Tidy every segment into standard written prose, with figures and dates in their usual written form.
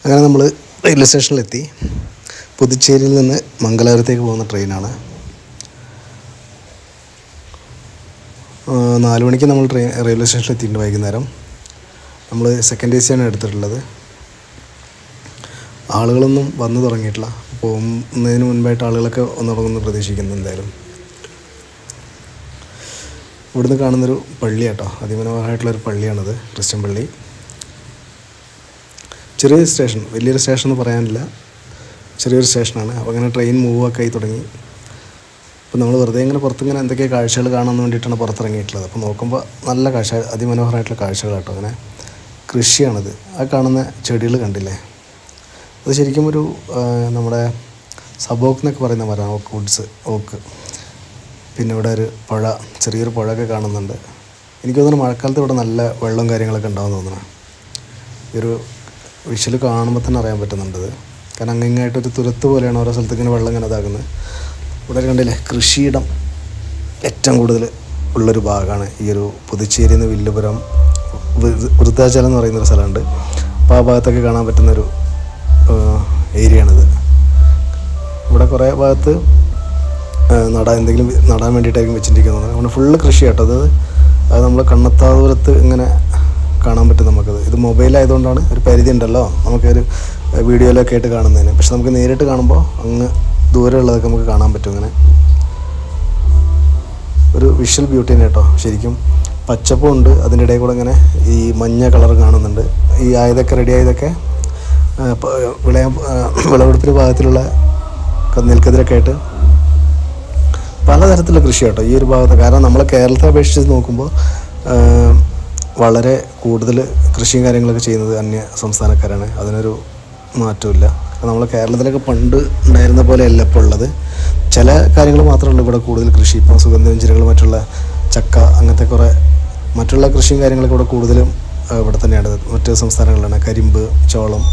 അങ്ങനെ നമ്മൾ റെയിൽവേ സ്റ്റേഷനിലെത്തി. പുതുച്ചേരിയിൽ നിന്ന് മംഗലാപുരത്തേക്ക് പോകുന്ന ട്രെയിനാണ്. 4 മണിക്ക് നമ്മൾ റെയിൽവേ സ്റ്റേഷനിൽ എത്തിയിട്ടുണ്ട്. വൈകുന്നേരം നമ്മൾ സെക്കൻഡ് AC ആണ് എടുത്തിട്ടുള്ളത്. ആളുകളൊന്നും വന്നു തുടങ്ങിയിട്ടില്ല. പോകുന്നതിന് മുൻപായിട്ട് ആളുകളൊക്കെ ഒന്ന് തുടങ്ങുമെന്ന് പ്രതീക്ഷിക്കുന്നു. എന്തായാലും ഇവിടുന്ന് കാണുന്നൊരു പള്ളിയാട്ടോ, അതിമനോഹരമായിട്ടുള്ളൊരു പള്ളിയാണത്, ക്രിസ്ത്യൻ പള്ളി. ചെറിയൊരു സ്റ്റേഷൻ, വലിയൊരു സ്റ്റേഷൻ എന്ന് പറയാനില്ല, ചെറിയൊരു സ്റ്റേഷനാണ്. അപ്പോൾ അങ്ങനെ ട്രെയിൻ മൂവൊക്കെ ആയി തുടങ്ങി. അപ്പോൾ നമ്മൾ വെറുതെ ഇങ്ങനെ പുറത്തിങ്ങനെ എന്തൊക്കെ കാഴ്ചകൾ കാണാൻ വേണ്ടിയിട്ടാണ് പുറത്തിറങ്ങിയിട്ടുള്ളത്. അപ്പോൾ നോക്കുമ്പോൾ നല്ല കാഴ്ച, അതിമനോഹരമായിട്ടുള്ള കാഴ്ചകൾ കേട്ടോ. അങ്ങനെ കൃഷിയാണത്. ആ കാണുന്ന ചെടികൾ കണ്ടില്ലേ, അത് ശരിക്കും ഒരു നമ്മുടെ സബോക്ക് എന്നൊക്കെ പറയുന്ന മരമാണ്, ഓക്ക് വുഡ്സ്, ഓക്ക്. പിന്നെ ഇവിടെ ഒരു പുഴ, ചെറിയൊരു പുഴയൊക്കെ കാണുന്നുണ്ട്. എനിക്ക് തോന്നുന്നു മഴക്കാലത്ത് ഇവിടെ നല്ല വെള്ളവും കാര്യങ്ങളൊക്കെ ഉണ്ടാവും തോന്നുന്നു. ഈ ഒരു വിഷ്വൽ കാണുമ്പോൾ തന്നെ അറിയാൻ പറ്റുന്നുണ്ട്. കാരണം അങ്ങിങ്ങായിട്ടൊരു തുരത്ത് പോലെയാണ് ഓരോ സ്ഥലത്ത് ഇങ്ങനെ വെള്ളം ഇങ്ങനെ ഇതാക്കുന്നത്. ഇവിടെ കണ്ടില്ലേ, കൃഷിയിടം ഏറ്റവും കൂടുതൽ ഉള്ളൊരു ഭാഗമാണ് ഈ ഒരു പുതുച്ചേരിയിൽ നിന്ന് വില്ലുപുരം വൃദ്ധാചലം എന്ന് പറയുന്നൊരു സ്ഥലമുണ്ട്. അപ്പോൾ ആ ഭാഗത്തൊക്കെ കാണാൻ പറ്റുന്നൊരു ഏരിയയാണിത്. ഇവിടെ കുറേ ഭാഗത്ത് എന്തെങ്കിലും നടാൻ വേണ്ടിയിട്ടായിരിക്കും വെച്ചിരിക്കുന്നത്. അങ്ങനെ ഫുള്ള് കൃഷി കേട്ടോ. അത് നമ്മൾ കണ്ണെത്താ ദൂരത്ത് ഇങ്ങനെ കാണാൻ പറ്റും നമുക്കത്. ഇത് മൊബൈലായതുകൊണ്ടാണ് ഒരു പരിധി ഉണ്ടല്ലോ നമുക്കൊരു വീഡിയോയിലൊക്കെ ആയിട്ട് കാണുന്നതിന്. പക്ഷെ നമുക്ക് നേരിട്ട് കാണുമ്പോൾ അങ്ങ് ദൂരമുള്ളതൊക്കെ നമുക്ക് കാണാൻ പറ്റും. അങ്ങനെ ഒരു വിഷ്വൽ ബ്യൂട്ടി തന്നെ കേട്ടോ. ശരിക്കും പച്ചപ്പും ഉണ്ട്, അതിൻ്റെ ഇടയിൽ കൂടെ ഇങ്ങനെ ഈ മഞ്ഞ കളർ കാണുന്നുണ്ട്. ഈ ആയതൊക്കെ റെഡി ആയതൊക്കെ വിളവെടുപ്പിൻ്റെ ഭാഗത്തിലുള്ള നെൽക്കതിരൊക്കെ ആയിട്ട് പലതരത്തിലുള്ള കൃഷി കേട്ടോ ഈ ഒരു ഭാഗത്ത്. കാരണം നമ്മളെ കേരളത്തെ അപേക്ഷിച്ച് നോക്കുമ്പോൾ വളരെ കൂടുതൽ കൃഷിയും കാര്യങ്ങളൊക്കെ ചെയ്യുന്നത് അന്യ സംസ്ഥാനക്കാരാണ്. അതിനൊരു മാറ്റമില്ല. നമ്മൾ കേരളത്തിലൊക്കെ പണ്ട് ഉണ്ടായിരുന്ന പോലെയല്ല ഇപ്പോൾ ഉള്ളത്. ചില കാര്യങ്ങൾ മാത്രമേ ഉള്ളൂ ഇവിടെ കൂടുതൽ കൃഷി. ഇപ്പോൾ സുഗന്ധവ്യഞ്ജനങ്ങൾ, മറ്റുള്ള ചക്ക, അങ്ങനത്തെ കുറേ മറ്റുള്ള കൃഷിയും കാര്യങ്ങളൊക്കെ ഇവിടെ കൂടുതലും ഇവിടെ തന്നെയാണ്. മറ്റ് സംസ്ഥാനങ്ങളിലാണ് കരിമ്പ്, ചോളം,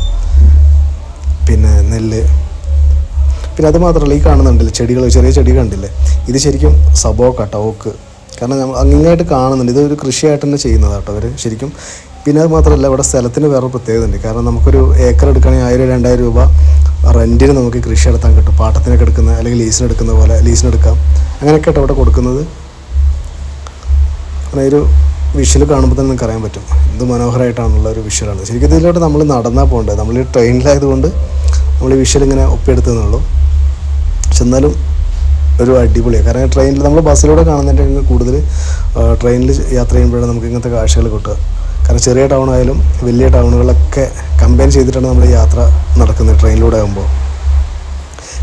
പിന്നെ നെല്ല്. പിന്നെ അത് മാത്രമല്ല, ഈ കാണുന്നുണ്ടല്ലേ ചെടികൾ, ചെറിയ ചെടി കണ്ടില്ലേ, ഇത് ശരിക്കും സബോക്കാട്ടോ, ഓക്ക്. കാരണം നമ്മൾ അങ്ങിങ്ങായിട്ട് കാണുന്നുണ്ട്, ഇതൊരു കൃഷിയായിട്ട് തന്നെ ചെയ്യുന്നതാട്ടോ അവർ ശരിക്കും. പിന്നെ അത് മാത്രമല്ല, ഇവിടെ സ്ഥലത്തിന് വേറെ പ്രത്യേകത ഉണ്ട്. കാരണം നമുക്കൊരു ഏക്കർ എടുക്കുകയാണെങ്കിൽ 1000-2000 രൂപ റെൻറ്റിന് നമുക്ക് കൃഷി നടത്താൻ കിട്ടും. പാട്ടത്തിനൊക്കെ എടുക്കുന്ന അല്ലെങ്കിൽ ലീസിനെടുക്കുന്ന പോലെ ലീസിനെടുക്കാം. അങ്ങനെയൊക്കെ ആട്ടോ ഇവിടെ കൊടുക്കുന്നത്. അങ്ങനെ ഒരു വിഷ്വൽ കാണുമ്പോൾ തന്നെ നിങ്ങൾക്ക് അറിയാൻ പറ്റും എന്ത് മനോഹരമായിട്ടാണുള്ള ഒരു വിഷ്വലാണ്. ശരിക്കും ഇതിലോട്ട് നമ്മൾ നടന്നാൽ പോകേണ്ടത്. നമ്മൾ ഈ ട്രെയിനിലായതുകൊണ്ട് നമ്മൾ ഈ വിഷ്വൽ ഇങ്ങനെ ഒപ്പിയെടുത്തതെന്നുള്ളൂ. പക്ഷെ എന്നാലും ഒരു അടിപൊളിയാണ്. കാരണം ട്രെയിനിൽ നമ്മൾ ബസ്സിലൂടെ കാണുന്നതിൻ്റെ കൂടുതൽ ട്രെയിനിൽ യാത്ര ചെയ്യുമ്പോഴാണ് നമുക്ക് ഇങ്ങനത്തെ കാഴ്ചകൾ കിട്ടുക. കാരണം ചെറിയ ടൗൺ ആയാലും വലിയ ടൗണുകളൊക്കെ കമ്പയർ ചെയ്തിട്ടാണ് നമ്മൾ യാത്ര നടക്കുന്നത് ട്രെയിനിലൂടെ ആകുമ്പോൾ.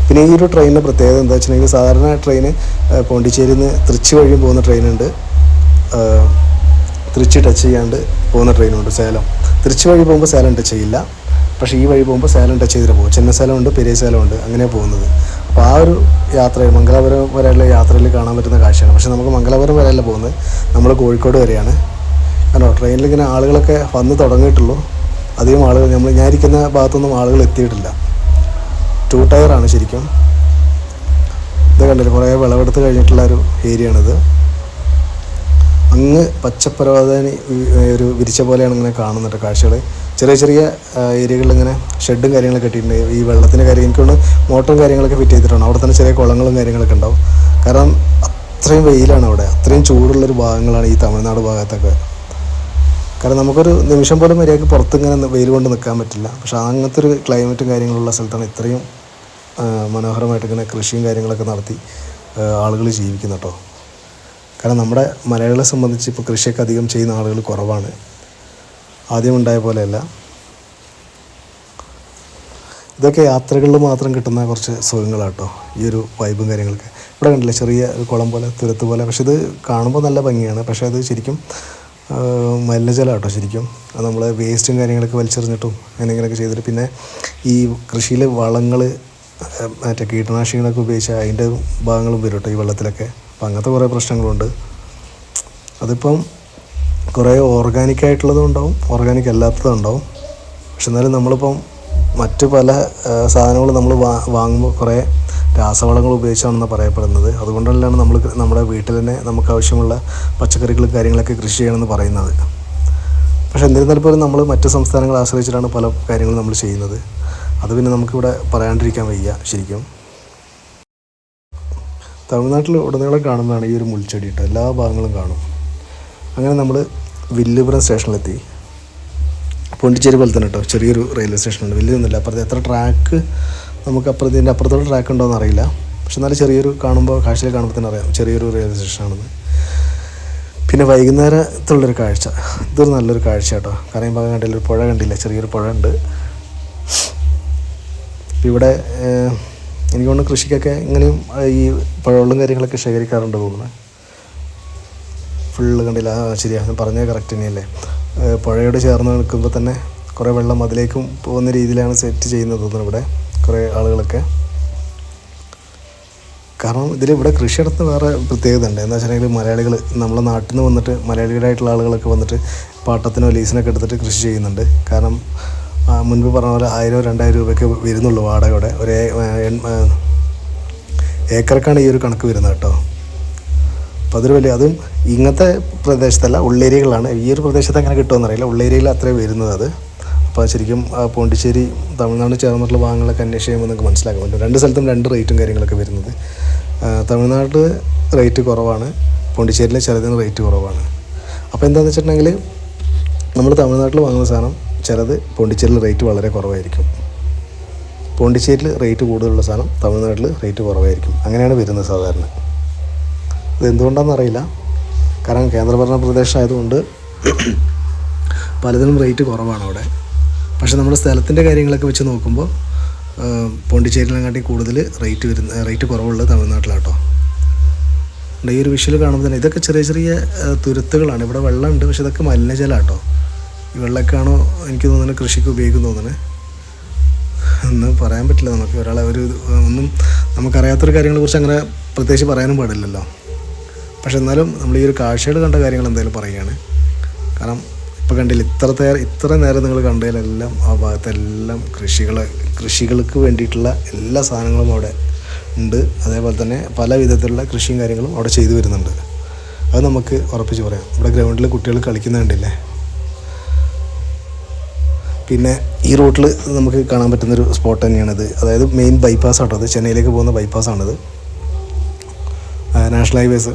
പിന്നെ ഈ ഒരു ട്രെയിനിൻ്റെ പ്രത്യേകത എന്താ വെച്ചിട്ടുണ്ടെങ്കിൽ, സാധാരണ ട്രെയിന് പോണ്ടിച്ചേരിയിൽ നിന്ന് തൃച്ചി വഴിയും പോകുന്ന ട്രെയിനുണ്ട്, തൃച്ചി ടച്ച് ചെയ്യാണ്ട് പോകുന്ന ട്രെയിനുണ്ട്. സേലം തൃച്ചി വഴി പോകുമ്പോൾ സേലം ടച്ച് ചെയ്യില്ല. പക്ഷേ ഈ വഴി പോകുമ്പോൾ സേലം ടച്ച് ചെയ്തിട്ട് പോകും. ചെന്നൈ സേലമുണ്ട്, പെരിയ സേലമുണ്ട്, അങ്ങനെയാണ് പോകുന്നത്. അപ്പോൾ ആ ഒരു യാത്ര മംഗലാപുരം വരെയുള്ള യാത്രയിൽ കാണാൻ പറ്റുന്ന കാഴ്ചയാണ്. പക്ഷേ നമുക്ക് മംഗലാപുരം വരെയല്ല പോകുന്നത്, നമ്മൾ കോഴിക്കോട് വരെയാണ്. കാരണം ട്രെയിനിലിങ്ങനെ ആളുകളൊക്കെ വന്ന് തുടങ്ങിയിട്ടുള്ളൂ. അധികം ആളുകൾ ഞാൻ ഇരിക്കുന്ന ഭാഗത്തൊന്നും ആളുകൾ എത്തിയിട്ടില്ല. 2 ടയറാണ് ശരിക്കും. ഇത് കണ്ടില്ല, കുറേ വിളവെടുത്ത് കഴിഞ്ഞിട്ടുള്ള ഒരു ഏരിയയാണിത്. അങ്ങ് പച്ചപ്പരവതാനി ഒരു വിരിച്ച പോലെയാണ് ഇങ്ങനെ കാണുന്നുണ്ട് കാഴ്ചകൾ. ചെറിയ ചെറിയ ഏരിയകളിലിങ്ങനെ ഷെഡും കാര്യങ്ങളൊക്കെ കെട്ടിയിട്ടുണ്ട്. ഈ വെള്ളത്തിൻ്റെ കാര്യം എനിക്കൊന്ന് മോട്ടറും കാര്യങ്ങളൊക്കെ ഫിറ്റ് ചെയ്തിട്ടുണ്ട്. അവിടെ തന്നെ ചെറിയ കുളങ്ങളും കാര്യങ്ങളൊക്കെ ഉണ്ടാവും. കാരണം അത്രയും വെയിലാണ് അവിടെ, അത്രയും ചൂടുള്ളൊരു ഭാഗങ്ങളാണ് ഈ തമിഴ്നാട് ഭാഗത്തൊക്കെ. കാരണം നമുക്കൊരു നിമിഷം പോലും മര്യാദയ്ക്ക് പുറത്തിങ്ങനെ വെയിൽ കൊണ്ട് നിൽക്കാൻ പറ്റില്ല. പക്ഷേ അങ്ങനത്തെ ഒരു ക്ലൈമറ്റും കാര്യങ്ങളുള്ള സ്ഥലത്താണ് ഇത്രയും മനോഹരമായിട്ട് ഇങ്ങനെ കൃഷിയും കാര്യങ്ങളൊക്കെ നടത്തി ആളുകൾ ജീവിക്കുന്നു കേട്ടോ. കാരണം നമ്മുടെ മലയാളികളെ സംബന്ധിച്ച് ഇപ്പോൾ കൃഷിയൊക്കെ അധികം ചെയ്യുന്ന ആളുകൾ കുറവാണ്, ആദ്യം ഉണ്ടായ പോലെയല്ല. ഇതൊക്കെ യാത്രകളിൽ മാത്രം കിട്ടുന്ന കുറച്ച് സുഖങ്ങളാട്ടോ, ഈ ഒരു വൈബും കാര്യങ്ങളൊക്കെ. ഇവിടെ കണ്ടില്ലേ, ചെറിയ ഒരു കുളം പോലെ, തുരത്ത് പോലെ. പക്ഷെ ഇത് കാണുമ്പോൾ നല്ല ഭംഗിയാണ്. പക്ഷേ അത് ശരിക്കും മലിനജലം കേട്ടോ ശരിക്കും. അത് നമ്മൾ വേസ്റ്റും കാര്യങ്ങളൊക്കെ വലിച്ചെറിഞ്ഞിട്ടും അങ്ങനെയൊക്കെ ചെയ്തിട്ട്, പിന്നെ ഈ കൃഷിയിൽ വളങ്ങൾ മറ്റേ കീടനാശിനികളൊക്കെ ഉപയോഗിച്ചാൽ അതിൻ്റെ ഭാഗങ്ങളും വരും കേട്ടോ ഈ വെള്ളത്തിലൊക്കെ. അപ്പം അങ്ങനത്തെ കുറേ പ്രശ്നങ്ങളുണ്ട്. അതിപ്പം കുറേ ഓർഗാനിക്കായിട്ടുള്ളതും ഉണ്ടാവും, ഓർഗാനിക് അല്ലാത്തതും ഉണ്ടാവും. പക്ഷെ എന്നാലും നമ്മളിപ്പം മറ്റ് പല സാധനങ്ങൾ നമ്മൾ വാങ്ങുമ്പോൾ കുറേ രാസവളങ്ങൾ ഉപയോഗിച്ചാണെന്ന് പറയപ്പെടുന്നത്. അതുകൊണ്ടല്ലാണ് നമ്മുടെ വീട്ടിൽ തന്നെ നമുക്ക് ആവശ്യമുള്ള പച്ചക്കറികളും കാര്യങ്ങളൊക്കെ കൃഷി ചെയ്യണമെന്ന് പറയുന്നത്. പക്ഷേ എന്നിരുന്നാൽ പോലും നമ്മൾ മറ്റ് സംസ്ഥാനങ്ങളെ ആശ്രയിച്ചിട്ടാണ് പല കാര്യങ്ങളും നമ്മൾ ചെയ്യുന്നത്. അത് പിന്നെ നമുക്കിവിടെ പറയാണ്ടിരിക്കാൻ വയ്യ. ശരിക്കും തമിഴ്നാട്ടിൽ ഉടനീളം കാണുന്നതാണ് ഈ ഒരു മുൾച്ചെടി കേട്ടോ, എല്ലാ ഭാഗങ്ങളും കാണും. അങ്ങനെ നമ്മൾ വില്ലുപുരം സ്റ്റേഷനിലെത്തി. പോണ്ടിച്ചേരി പോലെ തന്നെ കേട്ടോ, ചെറിയൊരു റെയിൽവേ സ്റ്റേഷനുണ്ട്, വലിയൊന്നുമില്ല. അപ്പുറത്ത് എത്ര ട്രാക്ക് നമുക്ക് ഇതിൻ്റെ അപ്പുറത്തോട്ട് ട്രാക്ക് ഉണ്ടോ എന്ന് അറിയില്ല. പക്ഷെ എന്നാലും ചെറിയൊരു കാണുമ്പോൾ കാഴ്ചയിൽ കാണുമ്പോൾ തന്നെ അറിയാം ചെറിയൊരു റെയിൽവേ സ്റ്റേഷനാണെന്ന്. പിന്നെ വൈകുന്നേരത്തുള്ളൊരു കാഴ്ച, ഇതൊരു നല്ലൊരു കാഴ്ച കേട്ടോ. കരയും ഭാഗം കണ്ടില്ല, ഒരു പുഴ കണ്ടില്ല, ചെറിയൊരു പുഴ ഉണ്ട്. ഇവിടെ എനിക്ക് തോന്നുന്നു കൃഷിക്കൊക്കെ ഇങ്ങനെയും ഈ പുഴവെള്ളം കാര്യങ്ങളൊക്കെ ശേഖരിക്കാറുണ്ട് തോന്നുന്നത്. ഫുള്ള് കണ്ടില്ല, ശരിയാണ് പറഞ്ഞത് കറക്റ്റ് തന്നെയല്ലേ. പുഴയോട് ചേർന്ന് നിൽക്കുമ്പോൾ തന്നെ കുറേ വെള്ളം അതിലേക്കും പോകുന്ന രീതിയിലാണ് സെറ്റ് ചെയ്യുന്നത് തോന്നുന്നു ഇവിടെ കുറേ ആളുകളൊക്കെ. കാരണം ഇതിലിവിടെ കൃഷി നടത്തുന്ന വേറെ പ്രത്യേകത ഉണ്ട്. എന്താ വെച്ചിട്ടുണ്ടെങ്കിൽ മലയാളികൾ നമ്മളെ നാട്ടിൽ നിന്ന് വന്നിട്ട് മലയാളികളായിട്ടുള്ള ആളുകളൊക്കെ വന്നിട്ട് പാട്ടത്തിനോ ലീസിനൊക്കെ എടുത്തിട്ട് കൃഷി ചെയ്യുന്നുണ്ട്. കാരണം മുൻപ് പറഞ്ഞ പോലെ 1000-2000 രൂപയ്ക്ക് വരുന്നുള്ളൂ വാടകയുടെ. ഏക്കർക്കാണ് ഈ ഒരു കണക്ക് വരുന്നത് കേട്ടോ. അപ്പോൾ അതൊരു വലിയ, അതും ഇങ്ങനത്തെ പ്രദേശത്തല്ല, ഉള്ളേരിയകളാണ്. ഈ ഒരു പ്രദേശത്ത് അങ്ങനെ കിട്ടുമെന്നറിയില്ല, ഉള്ളേരിയയിൽ അത്രയും വരുന്നത് അത്. അപ്പോൾ ശരിക്കും പോണ്ടിച്ചേരി തമിഴ്നാട് ചേർന്നിട്ടുള്ള ഭാഗങ്ങളൊക്കെ അന്വേഷിച്ച് ചെയ്യുമ്പോൾ നിങ്ങൾക്ക് മനസ്സിലാക്കാൻ പറ്റും. രണ്ട് സ്ഥലത്തും രണ്ട് റേറ്റും കാര്യങ്ങളൊക്കെ വരുന്നത്. തമിഴ്നാട് റേറ്റ് കുറവാണ്, പോണ്ടിച്ചേരിയിൽ ചിലതിന് റേറ്റ് കുറവാണ്. അപ്പോൾ എന്താണെന്ന് വെച്ചിട്ടുണ്ടെങ്കിൽ നമ്മൾ തമിഴ്നാട്ടിൽ വാങ്ങുന്ന സാധനം ചിലത് പോണ്ടിച്ചേരിയിൽ റേറ്റ് വളരെ കുറവായിരിക്കും. പോണ്ടിച്ചേരിയിൽ റേറ്റ് കൂടുതലുള്ള സാധനം തമിഴ്നാട്ടിൽ റേറ്റ് കുറവായിരിക്കും. അങ്ങനെയാണ് വരുന്നത് സാധാരണ. ഇതെന്തുകൊണ്ടാണെന്ന് അറിയില്ല. കാരണം കേന്ദ്രഭരണ പ്രദേശമായതുകൊണ്ട് പലതിനും റേറ്റ് കുറവാണ് അവിടെ. പക്ഷേ നമ്മുടെ സ്ഥലത്തിൻ്റെ കാര്യങ്ങളൊക്കെ വെച്ച് നോക്കുമ്പോൾ പോണ്ടിച്ചേരിയിലെക്കാട്ടി കൂടുതൽ റേറ്റ് കുറവുള്ളത് തമിഴ്നാട്ടിലാട്ടോ. ഈ ഒരു വിഷ്വൽ കാണുമ്പോൾ തന്നെ ഇതൊക്കെ ചെറിയ ചെറിയ തുരുത്തുകളാണ്. ഇവിടെ വെള്ളമുണ്ട്, പക്ഷേ ഇതൊക്കെ മലിനജലമാട്ടോ. ഈ വെള്ളമൊക്കെയാണോ എനിക്ക് തോന്നുന്നത് കൃഷിക്ക് ഉപയോഗിക്കുന്നു തോന്നുന്നത്. എന്ന് പറയാൻ പറ്റില്ല നമുക്ക്. ഒരാളെ ഒന്നും നമുക്കറിയാത്തൊരു കാര്യങ്ങളെക്കുറിച്ച് അങ്ങനെ പ്രത്യേകിച്ച് പറയാനും പാടില്ലല്ലോ. പക്ഷെ എന്നാലും നമ്മൾ ഈ ഒരു കാഴ്ചകൾ കണ്ട കാര്യങ്ങൾ എന്തായാലും പറയുകയാണ്. കാരണം ഇപ്പോൾ കണ്ടില്ല, ഇത്ര നേരം നിങ്ങൾ കണ്ടതിലെല്ലാം ആ ഭാഗത്തെല്ലാം കൃഷികൾക്ക് വേണ്ടിയിട്ടുള്ള എല്ലാ സാധനങ്ങളും അവിടെ ഉണ്ട്. അതേപോലെ തന്നെ പല വിധത്തിലുള്ള കൃഷിയും കാര്യങ്ങളും അവിടെ ചെയ്തു വരുന്നുണ്ട്. അത് നമുക്ക് ഉറപ്പിച്ച് പറയാം. ഇവിടെ ഗ്രൗണ്ടിൽ കുട്ടികൾ കളിക്കുന്ന കണ്ടില്ലേ. പിന്നെ ഈ റൂട്ടിൽ നമുക്ക് കാണാൻ പറ്റുന്നൊരു സ്പോട്ട് തന്നെയാണിത്. അതായത് മെയിൻ ബൈപ്പാസ് ആട്ടോ, അത് ചെന്നൈയിലേക്ക് പോകുന്ന ബൈപ്പാസാണിത്, നാഷണൽ ഹൈവേസ്.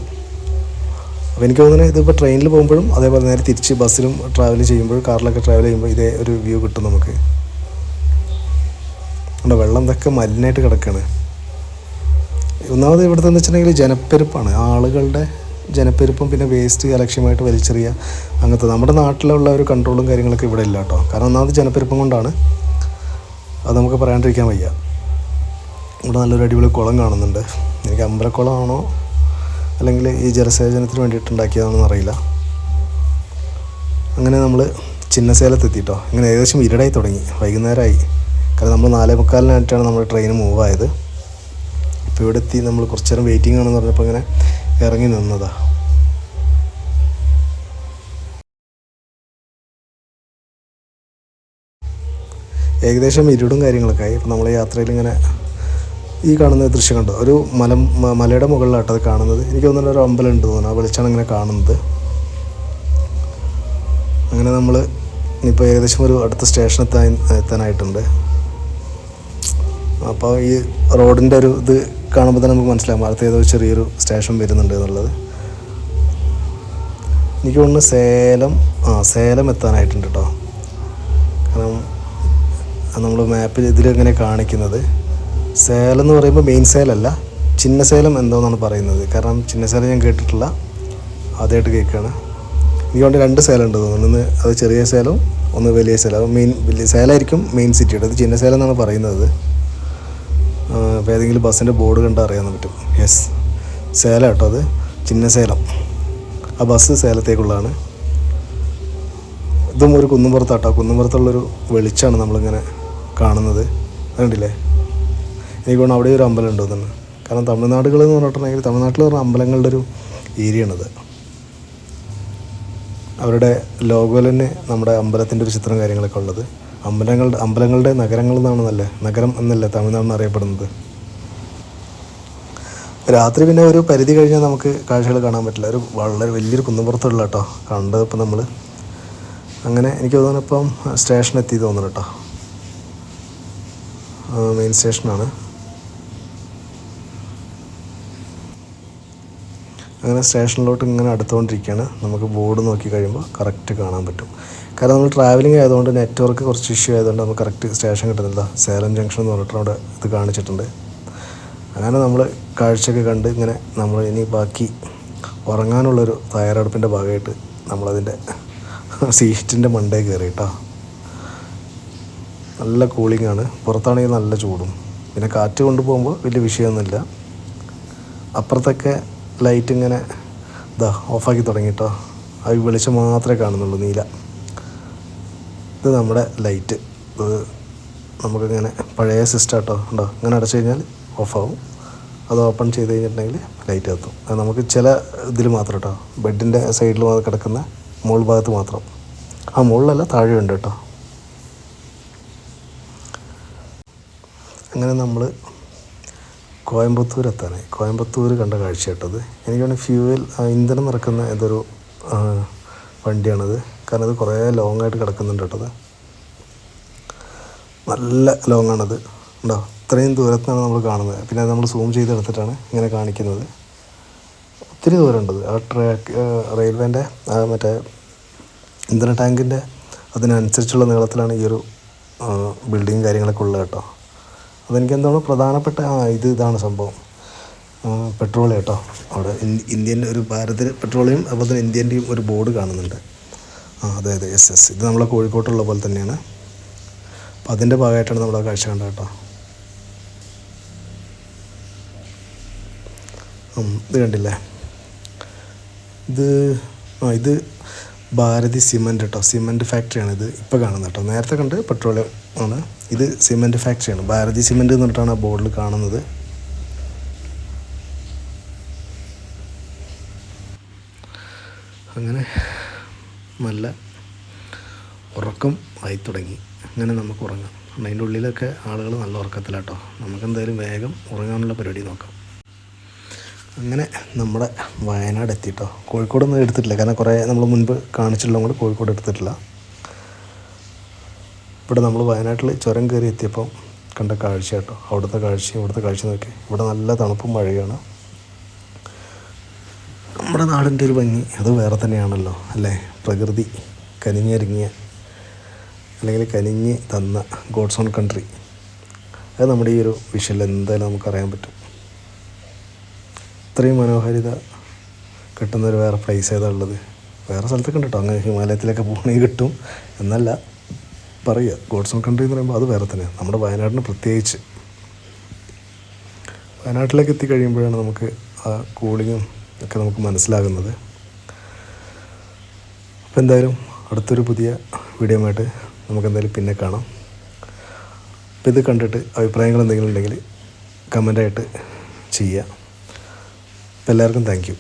അപ്പോൾ എനിക്ക് തോന്നുന്നത് ഇതിപ്പോൾ ട്രെയിനിൽ പോകുമ്പോഴും അതേപോലെ നേരെ തിരിച്ച് ബസ്സിലും ട്രാവൽ ചെയ്യുമ്പോഴും കാറിലൊക്കെ ട്രാവൽ ചെയ്യുമ്പോൾ ഇതേ ഒരു വ്യൂ കിട്ടും നമുക്ക്. അവിടെ വെള്ളം ഇതൊക്കെ മലിനായിട്ട് കിടക്കുകയാണ്. ഒന്നാമത് ഇവിടുത്തെ എന്ന് വെച്ചിട്ടുണ്ടെങ്കിൽ ജനപ്പെരുപ്പാണ്, ആളുകളുടെ ജനപ്പെരുപ്പം, പിന്നെ വേസ്റ്റ് അലക്ഷ്യമായിട്ട് വലിച്ചെറിയുക, അങ്ങനത്തെ നമ്മുടെ നാട്ടിലുള്ള ഒരു കൺട്രോളും കാര്യങ്ങളൊക്കെ ഇവിടെ ഇല്ല കേട്ടോ. കാരണം ഒന്നാമത് ജനപ്പെരുപ്പം കൊണ്ടാണ്, അത് നമുക്ക് പറയാണ്ടിരിക്കാൻ വയ്യ. ഇവിടെ നല്ലൊരു അടിപൊളി കുളം കാണുന്നുണ്ട്. എനിക്ക് അമ്പലക്കുളമാണോ അല്ലെങ്കിൽ ഈ ജലസേചനത്തിന് വേണ്ടിയിട്ടുണ്ടാക്കിയതാണെന്ന് അറിയില്ല. അങ്ങനെ നമ്മൾ ചിന്നസേലത്തെത്തിട്ടോ. ഇങ്ങനെ ഏകദേശം ഇരുടായി തുടങ്ങി, വൈകുന്നേരമായി. കാരണം നമ്മൾ 4:45 നമ്മൾ ട്രെയിൻ മൂവ് ആയത്. അപ്പോൾ ഇവിടെ എത്തി നമ്മൾ കുറച്ച് നേരം വെയിറ്റിംഗ് ആണെന്ന് പറഞ്ഞപ്പോൾ ഇങ്ങനെ ഇറങ്ങി നിന്നതാ. ഏകദേശം ഇരുടും കാര്യങ്ങളൊക്കെ ആയി. അപ്പോൾ നമ്മൾ യാത്രയിൽ ഇങ്ങനെ ഈ കാണുന്ന ദൃശ്യം കണ്ടോ, ഒരു മലയുടെ മുകളിലാട്ടോ അത് കാണുന്നത്. എനിക്ക് തോന്നുന്നു ഒരു അമ്പലം ഉണ്ട് തോന്നുന്നു, ആ വെളിച്ചാണ് ഇങ്ങനെ കാണുന്നത്. അങ്ങനെ നമ്മൾ ഇനിയിപ്പോൾ ഏകദേശം ഒരു അടുത്ത സ്റ്റേഷൻ എത്താനായിട്ടുണ്ട്. അപ്പോൾ ഈ റോഡിൻ്റെ ഒരു ഇത് കാണുമ്പോൾ തന്നെ നമുക്ക് മനസ്സിലാകും അടുത്ത ഏതോ ചെറിയൊരു സ്റ്റേഷൻ വരുന്നുണ്ട് എന്നുള്ളത്. എനിക്ക് തോന്നുന്നു സേലം എത്താനായിട്ടുണ്ട് കേട്ടോ. കാരണം നമ്മൾ മാപ്പിൽ ഇതിലെങ്ങനെ കാണിക്കുന്നത് സേലം എന്ന് പറയുമ്പോൾ മെയിൻ സേലല്ല, ചിന്നസേലം എന്തോന്നാണ് പറയുന്നത്. കാരണം ചിന്നസേലം ഞാൻ കേട്ടിട്ടില്ല, ആദ്യമായിട്ട് കേൾക്കുകയാണ്. എനിക്ക് കൊണ്ട് 2 സേലം ഉണ്ട് തോന്നുന്നു. ഒന്ന് അത് ചെറിയ സേലം, ഒന്ന് വലിയ സേലം. വലിയ സേലമായിരിക്കും മെയിൻ സിറ്റിയുടെ, അത് ചിന്നസേലം എന്നാണ് പറയുന്നത്. അപ്പോൾ ഏതെങ്കിലും ബസ്സിൻ്റെ ബോർഡ് കണ്ടാൽ അറിയാൻ പറ്റും. യെസ്, സേലം കേട്ടോ, അത് ചിന്നസേലം. ആ ബസ് സേലത്തേക്കുള്ളതാണ്. ഇതും ഒരു കുന്നുംപുറത്താട്ടോ, കുന്നുംപുറത്തുള്ളൊരു വെളിച്ചമാണ് നമ്മളിങ്ങനെ കാണുന്നത്. കണ്ടില്ലേ. എനിക്ക് തോന്നുന്നു അവിടെ ഒരു അമ്പലം ഉണ്ട് തോന്നുന്നു. കാരണം തമിഴ്നാടുകളെന്ന് പറഞ്ഞിട്ടുണ്ടെങ്കിൽ തമിഴ്നാട്ടിൽ പറഞ്ഞ അമ്പലങ്ങളുടെ ഒരു ഏരിയയാണിത്. അവരുടെ ലോഗോയിൽ തന്നെ നമ്മുടെ അമ്പലത്തിൻ്റെ ഒരു ചിത്രം കാര്യങ്ങളൊക്കെ ഉള്ളത്. അമ്പലങ്ങളുടെ നഗരങ്ങൾ എന്നാണ് നഗരം എന്നല്ലേ തമിഴ്നാടിന് അറിയപ്പെടുന്നത്. രാത്രി പിന്നെ ഒരു പരിധി കഴിഞ്ഞാൽ നമുക്ക് കാഴ്ചകൾ കാണാൻ പറ്റില്ല. വളരെ വലിയൊരു കുന്നുംപുറത്തുള്ള കേട്ടോ കണ്ടത്. ഇപ്പോൾ നമ്മൾ അങ്ങനെ എനിക്ക് തോന്നുന്നു ഇപ്പം സ്റ്റേഷൻ എത്തി തോന്നുന്നു കേട്ടോ. മെയിൻ സ്റ്റേഷനാണ്. അങ്ങനെ സ്റ്റേഷനിലോട്ട് ഇങ്ങനെ അടുത്തുകൊണ്ടിരിക്കുകയാണ്. നമുക്ക് ബോർഡ് നോക്കി കഴിയുമ്പോൾ കറക്റ്റ് കാണാൻ പറ്റും. കാരണം നമ്മൾ ട്രാവലിംഗ് ആയതുകൊണ്ട് നെറ്റ്വർക്ക് കുറച്ച് ഇഷ്യൂ ആയതുകൊണ്ട് നമുക്ക് കറക്റ്റ് സ്റ്റേഷൻ കിട്ടുന്നില്ല. സേലം ജംഗ്ഷൻ എന്ന് പറഞ്ഞിട്ട് അവിടെ ഇത് കാണിച്ചിട്ടുണ്ട്. അങ്ങനെ നമ്മൾ കാഴ്ചയൊക്കെ കണ്ട് ഇങ്ങനെ നമ്മൾ ഇനി ബാക്കി ഉറങ്ങാനുള്ളൊരു തയ്യാറെടുപ്പിൻ്റെ ഭാഗമായിട്ട് നമ്മളതിൻ്റെ സീറ്റിൻ്റെ മണ്ടേ കയറി കേട്ടോ. നല്ല കൂളിംഗാണ്, പുറത്താണെങ്കിൽ നല്ല ചൂടും. പിന്നെ കാറ്റ് കൊണ്ടുപോകുമ്പോൾ വലിയ വിഷയമൊന്നുമില്ല. അപ്പുറത്തൊക്കെ ലൈറ്റ് ഇങ്ങനെ ഓഫാക്കി തുടങ്ങിയിട്ടോ. ആ വെളിച്ചം മാത്രമേ കാണുന്നുള്ളൂ, നീല. ഇത് നമ്മുടെ ലൈറ്റ്. ഇത് നമുക്കിങ്ങനെ പഴയ സിസ്റ്റം കേട്ടോ. ഉണ്ടോ, ഇങ്ങനെ അടച്ചു കഴിഞ്ഞാൽ ഓഫാവും. അത് ഓപ്പൺ ചെയ്ത് കഴിഞ്ഞിട്ടുണ്ടെങ്കിൽ ലൈറ്റ് കത്തും. അത് നമുക്ക് ചില ഇതിൽ മാത്രം കേട്ടോ, ബെഡിൻ്റെ സൈഡിൽ കിടക്കുന്ന മുകൾ ഭാഗത്ത് മാത്രം. ആ മുകളിലല്ല, താഴെയുണ്ട് കേട്ടോ. അങ്ങനെ നമ്മൾ കോയമ്പത്തൂർ എത്താനായി. കോയമ്പത്തൂർ കണ്ട കാഴ്ച കേട്ടത്. എനിക്ക് തോന്നുന്നു ഇന്ധനം നിറക്കുന്ന ഏതൊരു വണ്ടിയാണത്. കാരണം ഇത് കുറേ ലോങ്ങായിട്ട് കിടക്കുന്നുണ്ട് കേട്ടത്. നല്ല ലോങ്ങാണത്. ഉണ്ടോ, ഇത്രയും ദൂരത്താണ് നമ്മൾ കാണുന്നത്. പിന്നെ അത് നമ്മൾ സൂം ചെയ്തെടുത്തിട്ടാണ് ഇങ്ങനെ കാണിക്കുന്നത്. ഒത്തിരി ദൂരമുണ്ടത്. ആ റെയിൽവേൻ്റെ മറ്റേ ഇന്ധന ടാങ്കിൻ്റെ അതിനനുസരിച്ചുള്ള നീളത്തിലാണ് ഈ ഒരു ബിൽഡിങ് കാര്യങ്ങളൊക്കെ ഉള്ളത് കേട്ടോ. അതെനിക്ക് എന്താണ് പ്രധാനപ്പെട്ട ഇതാണ് സംഭവം. പെട്രോളിയം കേട്ടോ. അവിടെ ഇന്ത്യൻ ഒരു ഭാരത് പെട്രോളിയം, അതുപോലെ തന്നെ ഇന്ത്യൻ്റെയും ഒരു ബോർഡ് കാണുന്നുണ്ട്. അതെ SS. ഇത് നമ്മളെ കോഴിക്കോട്ടുള്ള പോലെ തന്നെയാണ്. അപ്പോൾ അതിൻ്റെ ഭാഗമായിട്ടാണ് നമ്മൾ ആ കാഴ്ച കണ്ടത് കേട്ടോ. ഇത് കണ്ടില്ലേ, ഇത് ഭാരതി സിമൻറ്റ് കേട്ടോ. സിമൻറ്റ് ഫാക്ടറിയാണ് ഇത് ഇപ്പോൾ കാണുന്നത് കേട്ടോ. നേരത്തെ കണ്ട് പെട്രോളിയം ആണ്. ഇത് സിമൻറ്റ് ഫാക്ടറിയാണ്. ഭാരതി സിമൻറ്റ് എന്ന് പറഞ്ഞിട്ടാണ് ആ ബോർഡിൽ കാണുന്നത്. അങ്ങനെ നല്ല ഉറക്കം ആയി തുടങ്ങി. അങ്ങനെ നമുക്ക് ഉറങ്ങാം. അതിൻ്റെ ഉള്ളിലൊക്കെ ആളുകൾ നല്ല ഉറക്കത്തിലാട്ടോ. നമുക്കെന്തായാലും വേഗം ഉറങ്ങാനുള്ള പരിപാടി നോക്കാം. അങ്ങനെ നമ്മുടെ വയനാട് എത്തിയിട്ടോ. കോഴിക്കോടൊന്നും എടുത്തിട്ടില്ല, കാരണം കുറേ നമ്മൾ മുൻപ് കാണിച്ചിട്ടുള്ളത് കൊണ്ട് കോഴിക്കോട് എടുത്തിട്ടില്ല. ഇവിടെ നമ്മൾ വയനാട്ടിൽ ചുരം കയറി എത്തിയപ്പോൾ കണ്ട കാഴ്ച കേട്ടോ. അവിടുത്തെ കാഴ്ചയും ഇവിടുത്തെ കാഴ്ച നോക്കി. ഇവിടെ നല്ല തണുപ്പും മഴയാണ്. നമ്മുടെ നാടിൻ്റെ ഒരു ഭംഗി അത് വേറെ തന്നെയാണല്ലോ അല്ലേ. പ്രകൃതി കനിഞ്ഞിറങ്ങിയ, അല്ലെങ്കിൽ കനിഞ്ഞ് തന്ന ഗോഡ്സ് ഓൺ കൺട്രി. അത് നമ്മുടെ ഈ ഒരു വിഷയിൽ എന്തായാലും നമുക്കറിയാൻ പറ്റും. ഇത്രയും മനോഹാരിത കിട്ടുന്നൊരു വേറെ പ്ലേസ് ഏതാ ഉള്ളത്? വേറെ സ്ഥലത്തൊക്കെ ഉണ്ട് കേട്ടോ. അങ്ങനെ ഹിമാലയത്തിലൊക്കെ പോകണമെങ്കിൽ കിട്ടും എന്നല്ല പറയുക. ഗോഡ്സ് ഓൺ കൺട്രി എന്ന് പറയുമ്പോൾ അത് വേറെ തന്നെയാണ്. നമ്മുടെ വയനാടിന് പ്രത്യേകിച്ച് വയനാട്ടിലേക്ക് എത്തിക്കഴിയുമ്പോഴാണ് നമുക്ക് ആ കൂളിങ്ങും ഒക്കെ നമുക്ക് മനസ്സിലാകുന്നത്. അപ്പോൾ എന്തായാലും അടുത്തൊരു പുതിയ വീഡിയോ ആയിട്ട് നമുക്കെന്തായാലും പിന്നെ കാണാം. അപ്പോൾ ഇത് കണ്ടിട്ട് അഭിപ്രായങ്ങൾ എന്തെങ്കിലും ഉണ്ടെങ്കിൽ കമൻ്റായിട്ട് ചെയ്യുക. അപ്പോൾ എല്ലാവർക്കും താങ്ക് യു.